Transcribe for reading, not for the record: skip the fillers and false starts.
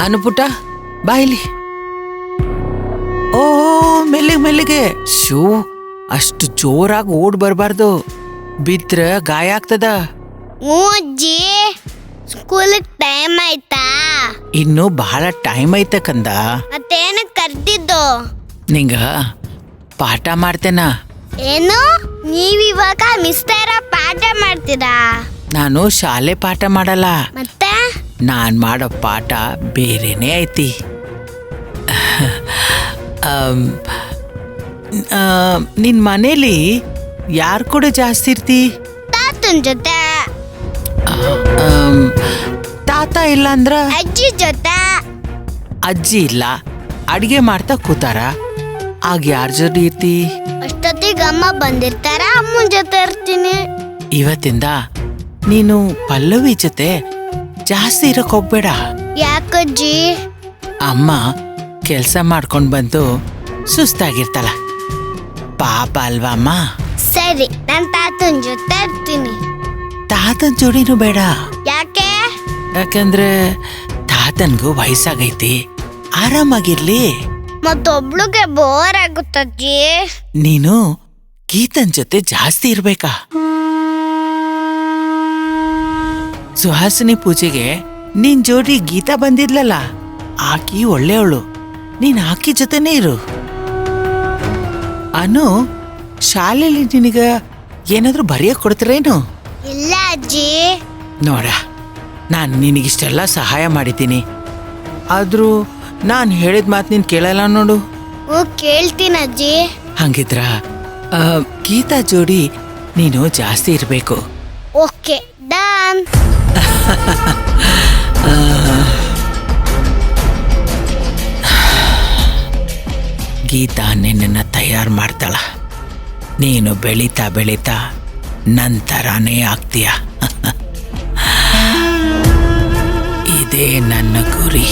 ಅನುಪುಟ ಬಾ ಇಲ್ಲಿ. ಓ ಮೆಲ್ಲಿಗೆ ಮೆಲ್ಲಿಗೆ. ಶೂ ಅಷ್ಟು ಜೋರಾಗಿ ಓಡ್ ಬರಬಾರ್ದು, ಬಿದ್ರ ಗಾಯ ಆಗ್ತದ. ಅಜ್ಜಿ, ಸ್ಕೂಲ್ ಟೈಮ್ ಆಯ್ತಾ? ಇನ್ನು ಬಹಳ ಟೈಮ್ ಐತೆ ಕಂದ. ಮತ್ತೇನ ಕರ್ದಿದ್ದು? ನಿಂಗ ಪಾಠ ಮಾಡ್ತೇನ. ಏನು, ನೀವಿವಾಗ ಮಿಸ್ಟರ ಪಾಠ ಮಾಡ್ತೀರಾ? ನಾನು ಶಾಲೆ ಪಾಠ ಮಾಡಲ್ಲ, ಮತ್ತೆ ನಾನ್ ಮಾಡೋ ಪಾಠ ಬೇರೆನೇ ಐತಿ. ನಿನ್ ಮನೇಲಿ ಯಾರು ಕೂಡ ಜಾಸ್ತಿ ಇರ್ತಿ? ತಾತನ್ ಜೊತೆ. ತಾತ ಇಲ್ಲ ಅಂದ್ರ? ಅಜ್ಜಿ ಜೊತೆ. ಅಜ್ಜಿ ಇಲ್ಲ, ಅಡಿಗೆ ಮಾಡ್ತಾ ಕೂತಾರ, ಆಗ ಯಾರ ಜೊತೆ ಇರ್ತಿ? ಅಷ್ಟೊತ್ತಿಗೆ ಅಮ್ಮ ಬಂದಿರ್ತಾರ, ಅಮ್ಮನ ಜೊತೆ ಇರ್ತೀನಿ. ಇವತ್ತಿಂದ ನೀನು ಪಲ್ಲವಿ ಜೊತೆ ಜಾಸ್ತಿ ಇರಕ್ ಹೋಗ್ಬೇಡ. ಯಾಕಜ್ಜಿ? ಅಮ್ಮ ಕೆಲ್ಸ ಮಾಡ್ಕೊಂಡ್ ಬಂದು ಸುಸ್ತಾಗಿರ್ತಲ್ಲ, ಪಾಪ ಅಲ್ವಾ ಅಮ್ಮ. ಸರಿ, ನಾನ್ ತಾತನ್ ಜೊತೆ ಇರ್ತೀನಿ. ತಾತನ್ ಜೋಡಿನೂ ಬೇಡ. ಯಾಕೆ? ಯಾಕಂದ್ರೆ ತಾತನ್ಗೂ ವಯಸ್ಸಾಗೈತಿ, ಆರಾಮಾಗಿರ್ಲಿ. ಮತ್ತೊಬ್ಳಿಗೆ ಬೋರ್ ಆಗುತ್ತಜ್ಜಿ. ನೀನು ಗೀತನ್ ಜೊತೆ ಜಾಸ್ತಿ ಇರ್ಬೇಕಾ? ಸುಹಾಸಿನಿ ಪೂಜೆಗೆ ನಿನ್ ಜೋಡಿ ಗೀತಾ ಬಂದಿದ್ಲಲ್ಲ, ಆಕಿ ಒಳ್ಳೆಯವಳು, ನೀನ್ ಆಕಿ ಜೊತೆನೇ ಇರು. ಅನು, ಶಾಲೆಯಲ್ಲಿ ನಿನಗ ಏನಾದ್ರೂ ಬರೆಯಕ್ ಕೊಡ್ತಾರೇನು? ಇಲ್ಲ ಅಜ್ಜಿ. ನೋಡ, ನಾನು ನಿನಗಿಷ್ಟೆಲ್ಲ ಸಹಾಯ ಮಾಡಿದ್ದೀನಿ, ಆದ್ರೂ ನಾನು ಹೇಳಿದ ಮಾತು ನೀನು ಕೇಳಲ್ಲ ನೋಡು. ಕೇಳ್ತೀನಿ ಅಜ್ಜಿ. ಹಂಗಿದ್ರ ಗೀತಾ ಜೋಡಿ ನೀನು ಜಾಸ್ತಿ ಇರಬೇಕು. Okay, done. ಗೀತಾ ನಿನ್ನನ್ನ ತಯಾರು ಮಾಡ್ತಾಳ, ನೀನು ಬೆಳೀತಾ ಬೆಳೀತಾ ನಂತರನೇ ಆಗ್ತೀಯ. ಇದೇ ನನ್ನ ಗುರಿ.